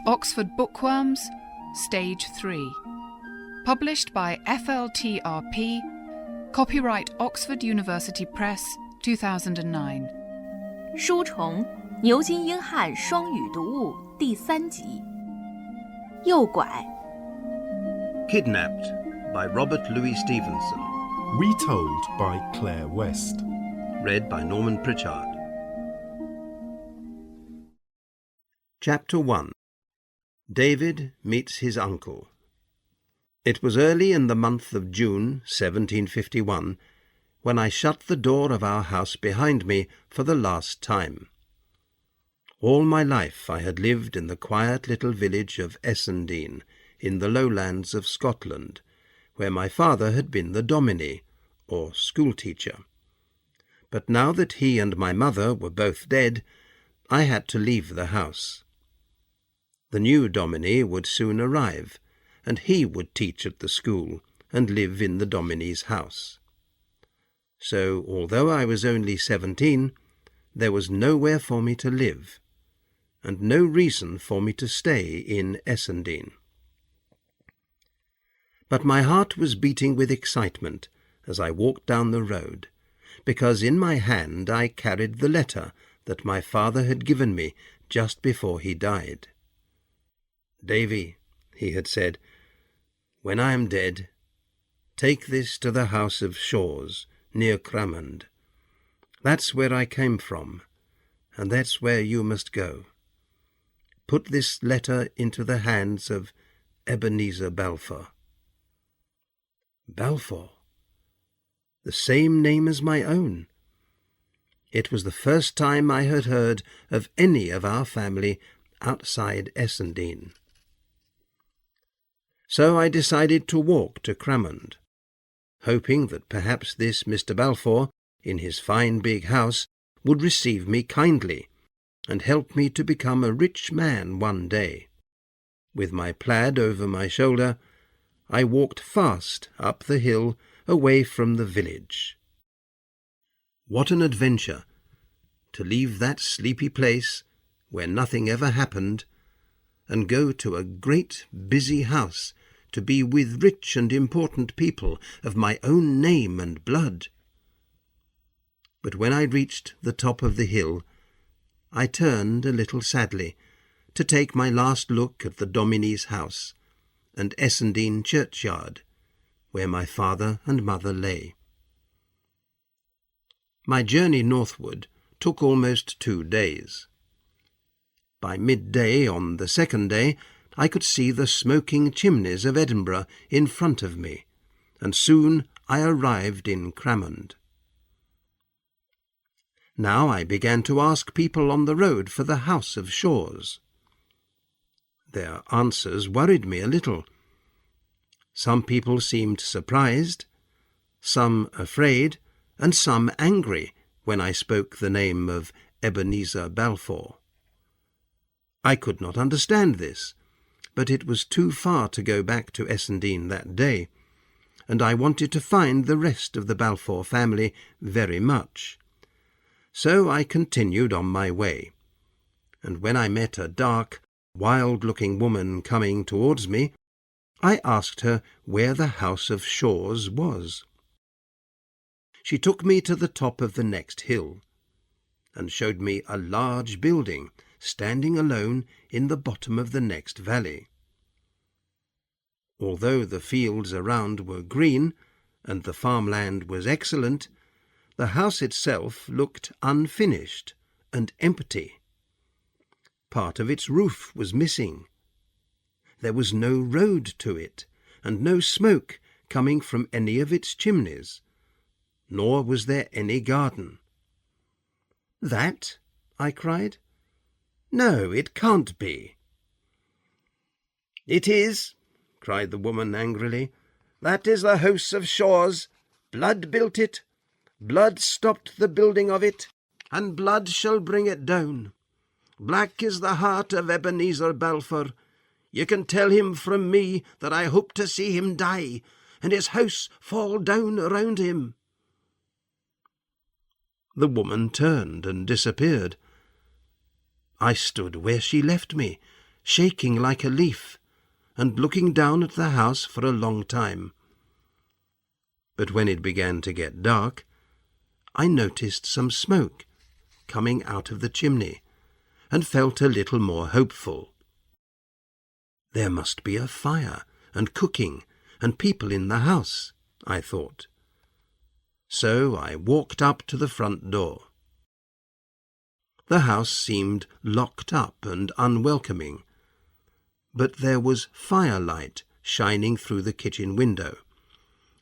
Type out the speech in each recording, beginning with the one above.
Oxford Bookworms, Stage 3. Published by FLTRP, Copyright Oxford University Press, 2009. 书虫牛津英汉双语读物第3集。诱拐。 Kidnapped by Robert Louis Stevenson. Retold by Claire West. Read by Norman Pritchard. Chapter 1. David meets his uncle. It was early in the month of June, 1751, when I shut the door of our house behind me for the last time. All my life I had lived in the quiet little village of Essendine, in the lowlands of Scotland, where my father had been the dominie, or schoolteacher. But now that he and my mother were both dead, I had to leave the house. The new dominie would soon arrive, and he would teach at the school and live in the dominie's house. So, although I was only 17, there was nowhere for me to live, and no reason for me to stay in Essendine. But my heart was beating with excitement as I walked down the road, because in my hand I carried the letter that my father had given me just before he died. "Davy," he had said, "when I am dead, take this to the house of Shaws, near Cramond. That's where I came from, and that's where you must go. Put this letter into the hands of Ebenezer Balfour." Balfour? The same name as my own. It was the first time I had heard of any of our family outside Essendine. So I decided to walk to Cramond, hoping that perhaps this Mr. Balfour, in his fine big house, would receive me kindly and help me to become a rich man one day. With my plaid over my shoulder, I walked fast up the hill away from the village. What an adventure, to leave that sleepy place where nothing ever happened and go to a great busy house to be with rich and important people of my own name and blood. But when I reached the top of the hill, I turned a little sadly to take my last look at the dominie's house and Essendine churchyard, where my father and mother lay. My journey northward took almost 2 days. By midday on the second day, I could see the smoking chimneys of Edinburgh in front of me, and soon I arrived in Cramond. Now I began to ask people on the road for the house of Shaws. Their answers worried me a little. Some people seemed surprised, some afraid, and some angry when I spoke the name of Ebenezer Balfour. I could not understand this, but it was too far to go back to Essendine that day, and I wanted to find the rest of the Balfour family very much. So I continued on my way, and when I met a dark, wild-looking woman coming towards me, I asked her where the house of Shaws was. She took me to the top of the next hill, and showed me a large building standing alone in the bottom of the next valley. Although the fields around were green, and the farmland was excellent, the house itself looked unfinished and empty. Part of its roof was missing. There was no road to it, and no smoke coming from any of its chimneys, nor was there any garden. "That?" I cried. "No, it can't be." "It is," cried the woman angrily. "That is the house of Shaws. Blood built it, blood stopped the building of it, and blood shall bring it down. Black is the heart of Ebenezer Balfour. You can tell him from me that I hope to see him die, and his house fall down around him." The woman turned and disappeared. I stood where she left me, shaking like a leaf, and looking down at the house for a long time. But when it began to get dark, I noticed some smoke coming out of the chimney, and felt a little more hopeful. There must be a fire and cooking and people in the house, I thought. So I walked up to the front door. The house seemed locked up and unwelcoming, but there was firelight shining through the kitchen window,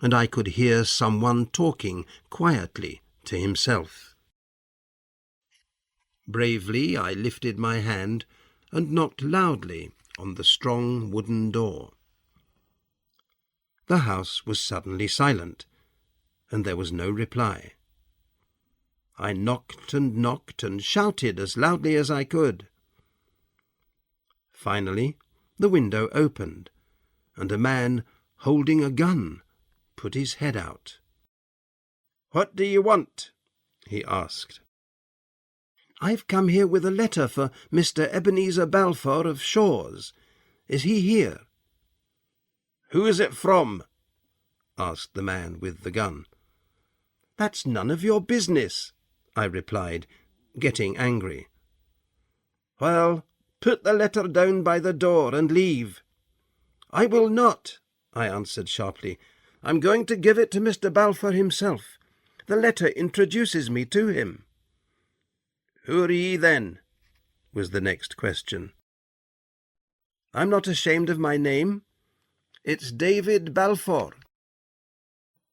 and I could hear someone talking quietly to himself. Bravely I lifted my hand and knocked loudly on the strong wooden door. The house was suddenly silent, and there was no reply. I knocked and shouted as loudly as I could. Finally, the window opened, and a man holding a gun put his head out. "What do you want?" he asked. "I've come here with a letter for Mr. Ebenezer Balfour of Shaw's. Is he here?" "Who is it from?" asked the man with the gun. "That's none of your business," I replied, getting angry. "Well, put the letter down by the door and leave." "I will not," I answered sharply. "I'm going to give it to Mr. Balfour himself. The letter introduces me to him." "Who are ye, then?" was the next question. "I'm not ashamed of my name. It's David Balfour."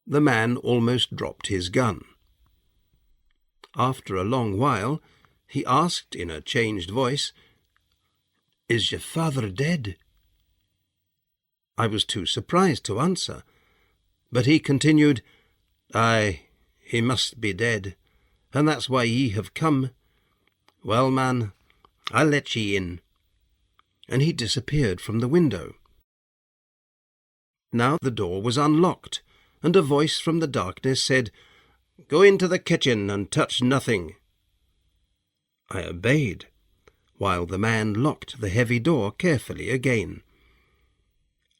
The man almost dropped his gun. After a long while, he asked in a changed voice, "Is your father dead?" I was too surprised to answer, but he continued, "Aye, he must be dead, and that's why ye have come. Well, man, I'll let ye in." And he disappeared from the window. Now the door was unlocked, and a voice from the darkness said, "Go into the kitchen and touch nothing." I obeyed, while the man locked the heavy door carefully again.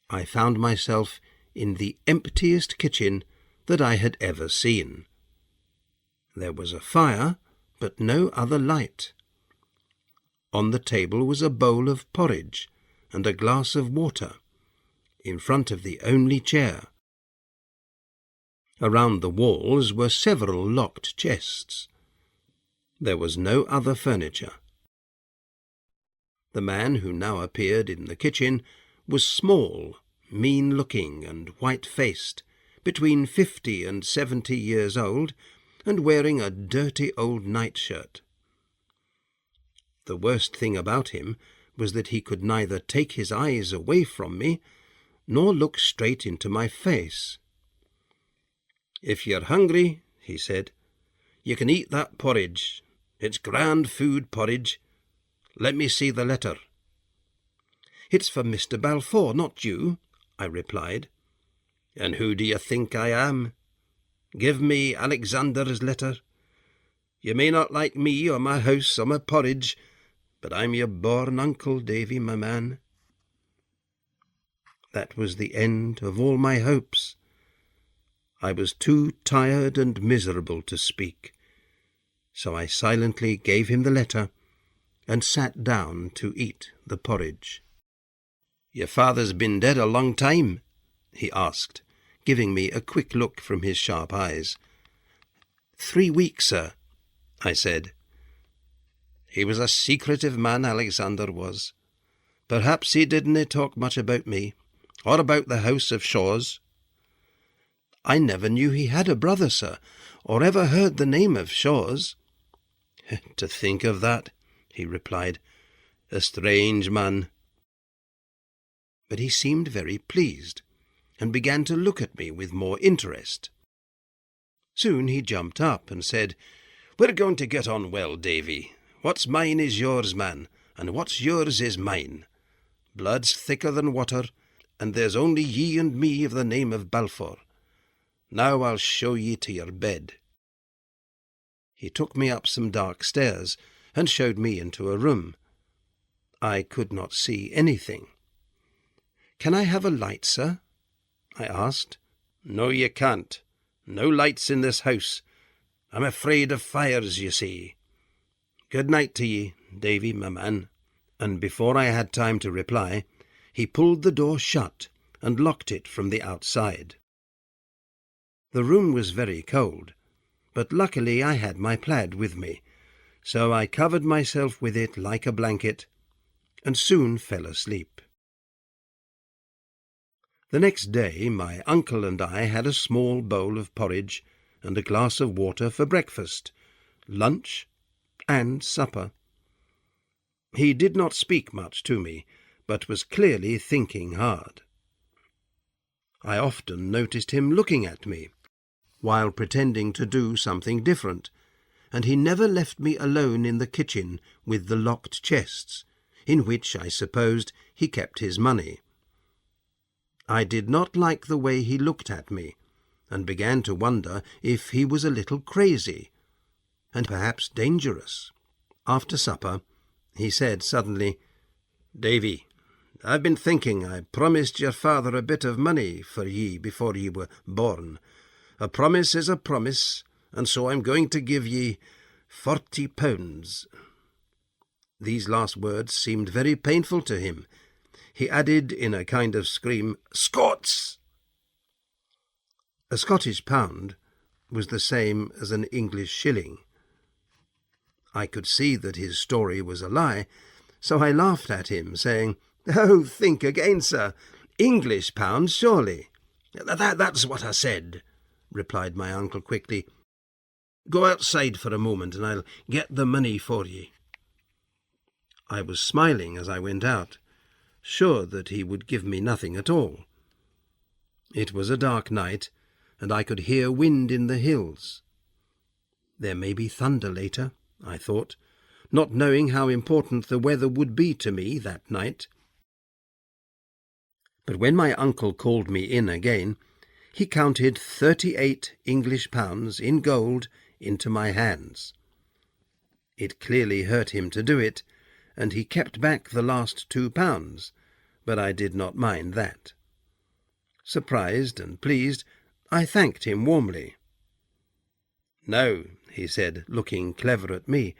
I found myself in the emptiest kitchen that I had ever seen. There was a fire, but no other light. On the table was a bowl of porridge and a glass of water, in front of the only chair. Around the walls were several locked chests. There was no other furniture. The man who now appeared in the kitchen was small, mean-looking and white-faced, between 50 and 70 years old, and wearing a dirty old nightshirt. The worst thing about him was that he could neither take his eyes away from me, nor look straight into my face. "If you're hungry," he said, "you can eat that porridge. It's grand food porridge. Let me see the letter." "It's for Mr. Balfour, not you," I replied. "And who do you think I am? Give me Alexander's letter. You may not like me or my house or my porridge, but I'm your born uncle, Davy, my man." That was the end of all my hopes. I was too tired and miserable to speak, so I silently gave him the letter and sat down to eat the porridge. "Your father's been dead a long time?" he asked, giving me a quick look from his sharp eyes. 3 weeks, sir," I said. "He was a secretive man, Alexander was. Perhaps he didn't talk much about me, or about the house of Shaw's." "I never knew he had a brother, sir, or ever heard the name of Shaw's." "To think of that," he replied. "A strange man." But he seemed very pleased, and began to look at me with more interest. Soon he jumped up and said, "We're going to get on well, Davy. What's mine is yours, man, and what's yours is mine. Blood's thicker than water, and there's only ye and me of the name of Balfour. Now I'll show ye to your bed." He took me up some dark stairs and showed me into a room. I could not see anything. "Can I have a light, sir?" I asked. "No, you can't. No lights in this house. I'm afraid of fires, you see. Good night to ye, Davy, my man." And before I had time to reply, he pulled the door shut and locked it from the outside. The room was very cold, but luckily I had my plaid with me, so I covered myself with it like a blanket and soon fell asleep. The next day my uncle and I had a small bowl of porridge and a glass of water for breakfast, lunch, and supper. He did not speak much to me, but was clearly thinking hard. I often noticed him looking at me, while pretending to do something different, and he never left me alone in the kitchen with the locked chests, in which, I supposed, he kept his money. I did not like the way he looked at me, and began to wonder if he was a little crazy, and perhaps dangerous. After supper, he said suddenly, "Davy, I've been thinking I promised your father a bit of money for ye before ye were born. A promise is a promise, and so I'm going to give ye £40. These last words seemed very painful to him. He added in a kind of scream, "Scots!" A Scottish pound was the same as an English shilling. I could see that his story was a lie, so I laughed at him, saying, "Oh, think again, sir. English pounds, surely." That's what I said," replied my uncle quickly. "Go outside for a moment, and I'll get the money for ye." I was smiling as I went out, sure that he would give me nothing at all. It was a dark night, and I could hear wind in the hills. There may be thunder later, I thought, not knowing how important the weather would be to me that night. But when my uncle called me in again, he counted 38 English pounds in gold into my hands. It clearly hurt him to do it, and he kept back the last £2, but I did not mind that. Surprised and pleased, I thanked him warmly. "Now," he said, looking clever at me,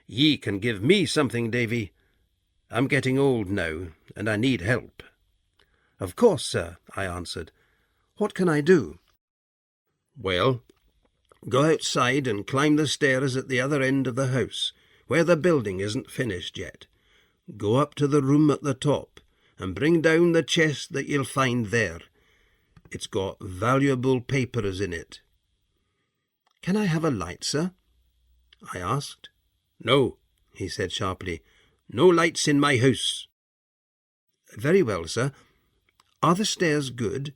"ye can give me something, Davy. I'm getting old now, and I need help." "Of course, sir," I answered. "What can I do?" "Well, go outside and climb the stairs at the other end of the house, where the building isn't finished yet. Go up to the room at the top, and bring down the chest that you'll find there. It's got valuable papers in it." "Can I have a light, sir?" I asked. "No," he said sharply. "No lights in my house." "Very well, sir. Are the stairs good?"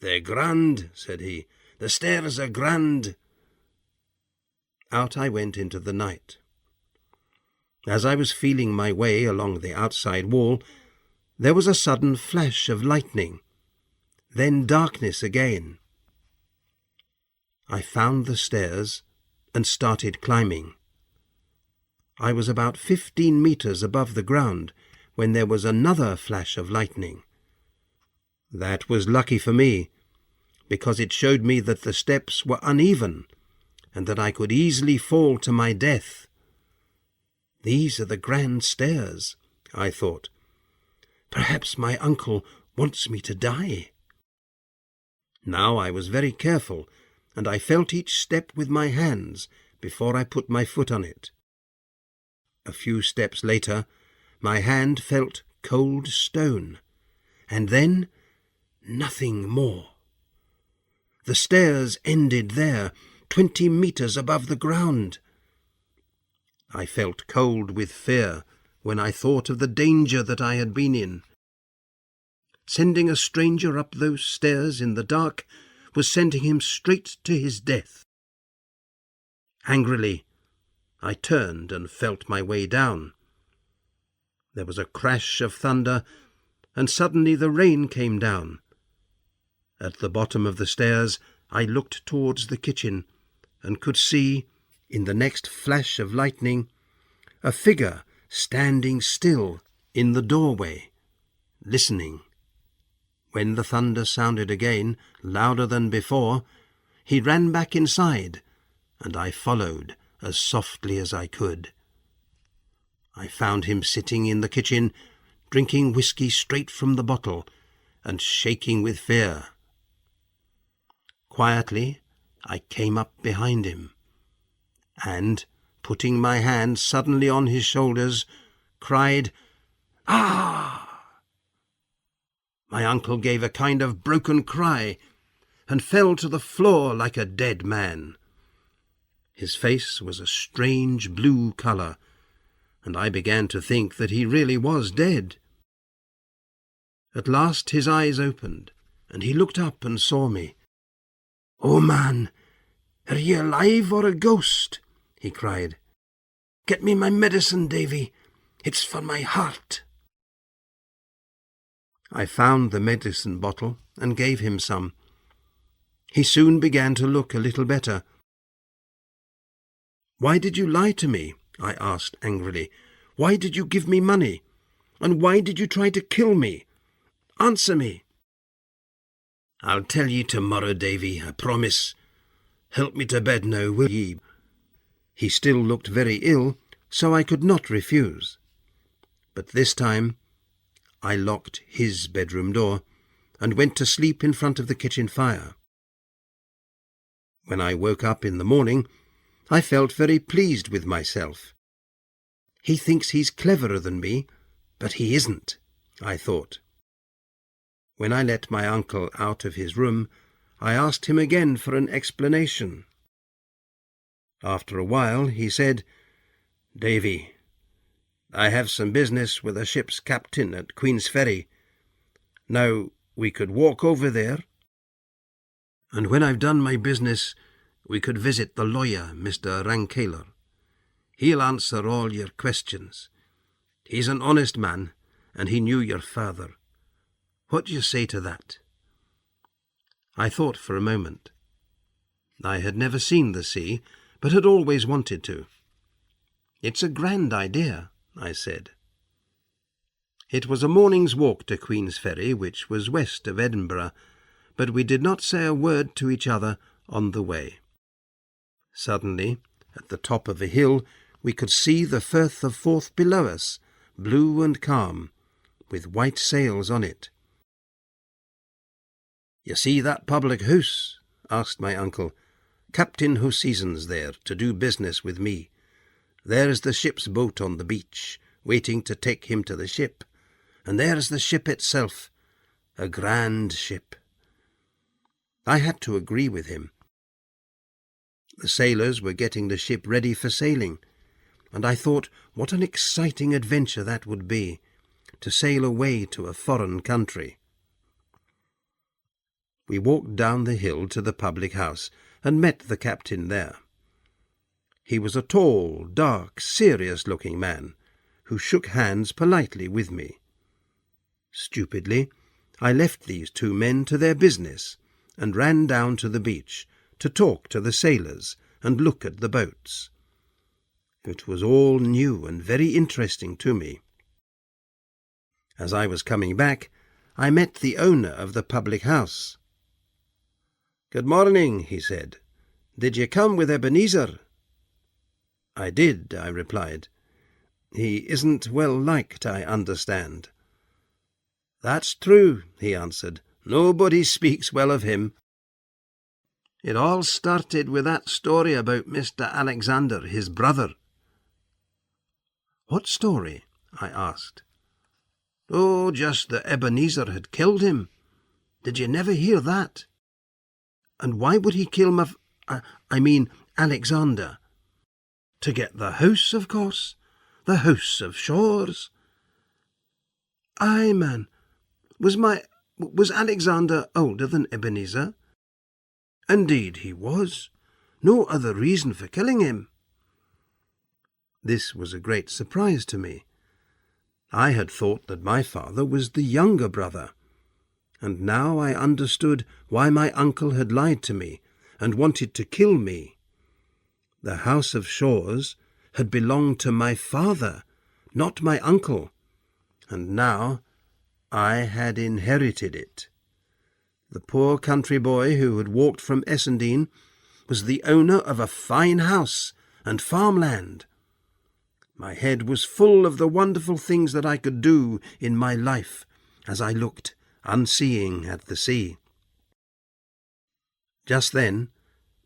"They're grand," said he. "The stairs are grand." Out I went into the night. As I was feeling my way along the outside wall, there was a sudden flash of lightning, then darkness again. I found the stairs and started climbing. I was about 15 meters above the ground when there was another flash of lightning. That was lucky for me, because it showed me that the steps were uneven and that I could easily fall to my death. These are the grand stairs, I thought. Perhaps my uncle wants me to die. Now I was very careful, and I felt each step with my hands before I put my foot on it. A few steps later, my hand felt cold stone, and then nothing more. The stairs ended there, 20 meters above the ground. I felt cold with fear when I thought of the danger that I had been in. Sending a stranger up those stairs in the dark was sending him straight to his death. Angrily, I turned and felt my way down. There was a crash of thunder, and suddenly the rain came down. At the bottom of the stairs I looked towards the kitchen and could see in the next flash of lightning, a figure standing still in the doorway, listening. When the thunder sounded again, louder than before, he ran back inside, and I followed as softly as I could. I found him sitting in the kitchen, drinking whisky straight from the bottle, and shaking with fear. Quietly, I came up behind him, and, putting my hand suddenly on his shoulders, cried, "Ah!" My uncle gave a kind of broken cry, and fell to the floor like a dead man. His face was a strange blue colour, and I began to think that he really was dead. At last his eyes opened, and he looked up and saw me. "Oh, man, are ye alive or a ghost?" he cried. "Get me my medicine, Davy. It's for my heart." I found the medicine bottle and gave him some. He soon began to look a little better. "Why did you lie to me?" I asked angrily. "Why did you give me money? And why did you try to kill me? Answer me." "I'll tell ye tomorrow, Davy, I promise. Help me to bed now, will ye?" He still looked very ill, so I could not refuse. But this time I locked his bedroom door and went to sleep in front of the kitchen fire. When I woke up in the morning, I felt very pleased with myself. He thinks he's cleverer than me, but he isn't, I thought. When I let my uncle out of his room, I asked him again for an explanation. After a while he said, "Davy, I have some business with a ship's captain at Queen's Ferry. Now, we could walk over there, and when I've done my business, we could visit the lawyer, Mr. Rankaler. He'll answer all your questions. He's an honest man, and he knew your father. What do you say to that?" I thought for a moment. I had never seen the sea, but had always wanted to. "It's a grand idea," I said. It was a morning's walk to Queen's Ferry, which was west of Edinburgh, but we did not say a word to each other on the way. Suddenly, at the top of a hill, we could see the Firth of Forth below us, blue and calm, with white sails on it. "You see that public house?" asked my uncle. "Captain Hoseason's there to do business with me. There's the ship's boat on the beach, waiting to take him to the ship, and there's the ship itself, a grand ship." I had to agree with him. The sailors were getting the ship ready for sailing, and I thought what an exciting adventure that would be, to sail away to a foreign country. We walked down the hill to the public house and met the captain there. He was a tall, dark, serious-looking man, who shook hands politely with me. Stupidly, I left these two men to their business and ran down to the beach to talk to the sailors and look at the boats. It was all new and very interesting to me. As I was coming back, I met the owner of the public house. "Good morning," he said. "Did you come with Ebenezer?" "I did," I replied. "He isn't well liked, I understand." "That's true," he answered. "Nobody speaks well of him. It all started with that story about Mr. Alexander, his brother." "What story?" I asked. "Oh, just that Ebenezer had killed him. Did you never hear that?" "And why would he kill Alexander?" "To get the house, of course. The House of Shores." "Aye, man. Was Alexander older than Ebenezer?" "Indeed he was. No other reason for killing him." This was a great surprise to me. I had thought that my father was the younger brother, and now I understood why my uncle had lied to me and wanted to kill me. The house of Shores had belonged to my father, not my uncle, and now I had inherited it. The poor country boy who had walked from Essendine was the owner of a fine house and farmland. My head was full of the wonderful things that I could do in my life as I looked, unseeing, at the sea. Just then,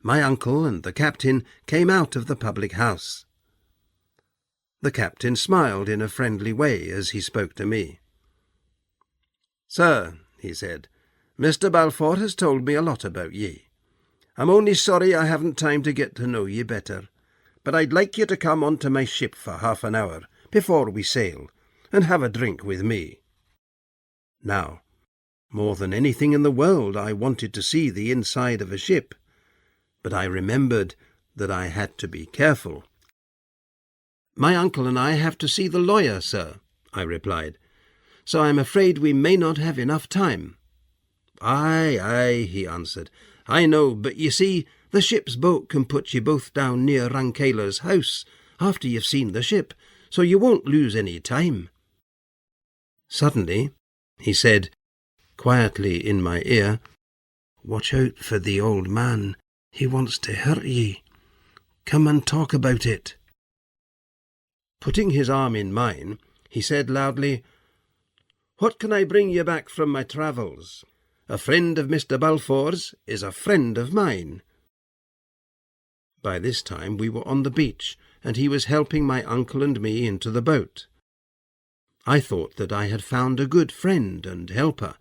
my uncle and the captain came out of the public house. The captain smiled in a friendly way as he spoke to me. "Sir," he said, "Mr. Balfour has told me a lot about ye. I'm only sorry I haven't time to get to know ye better, but I'd like you to come on to my ship for half an hour before we sail and have a drink with me." Now, more than anything in the world, I wanted to see the inside of a ship, but I remembered that I had to be careful. "My uncle and I have to see the lawyer, sir," I replied, "so I'm afraid we may not have enough time." "Aye, aye," he answered, "I know, but you see, the ship's boat can put you both down near Rankeillor's house after you've seen the ship, so you won't lose any time." Suddenly, he said, quietly in my ear, "Watch out for the old man. He wants to hurt ye. Come and talk about it." Putting his arm in mine, he said loudly, "What can I bring you back from my travels? A friend of Mr. Balfour's is a friend of mine." By this time we were on the beach, and he was helping my uncle and me into the boat. I thought that I had found a good friend and helper,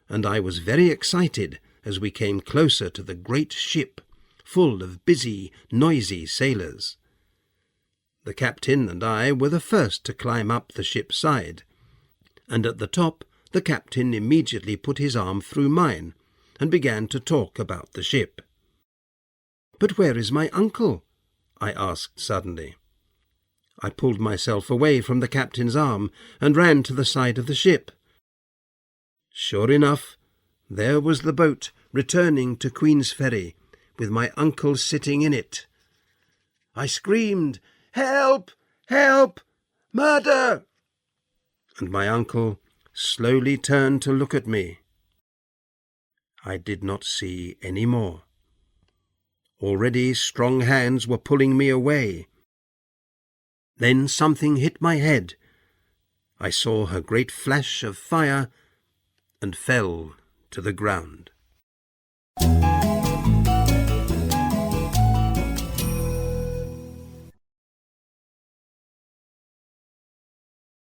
and I was very excited as we came closer to the great ship, full of busy, noisy sailors. The captain and I were the first to climb up the ship's side, and at the top the captain immediately put his arm through mine and began to talk about the ship. "But where is my uncle?" I asked suddenly. I pulled myself away from the captain's arm and ran to the side of the ship. Sure enough, there was the boat returning to Queensferry, with my uncle sitting in it. I screamed, "Help! Help! Murder!" And my uncle slowly turned to look at me. I did not see any more. Already strong hands were pulling me away. Then something hit my head. I saw a great flash of fire and fell to the ground.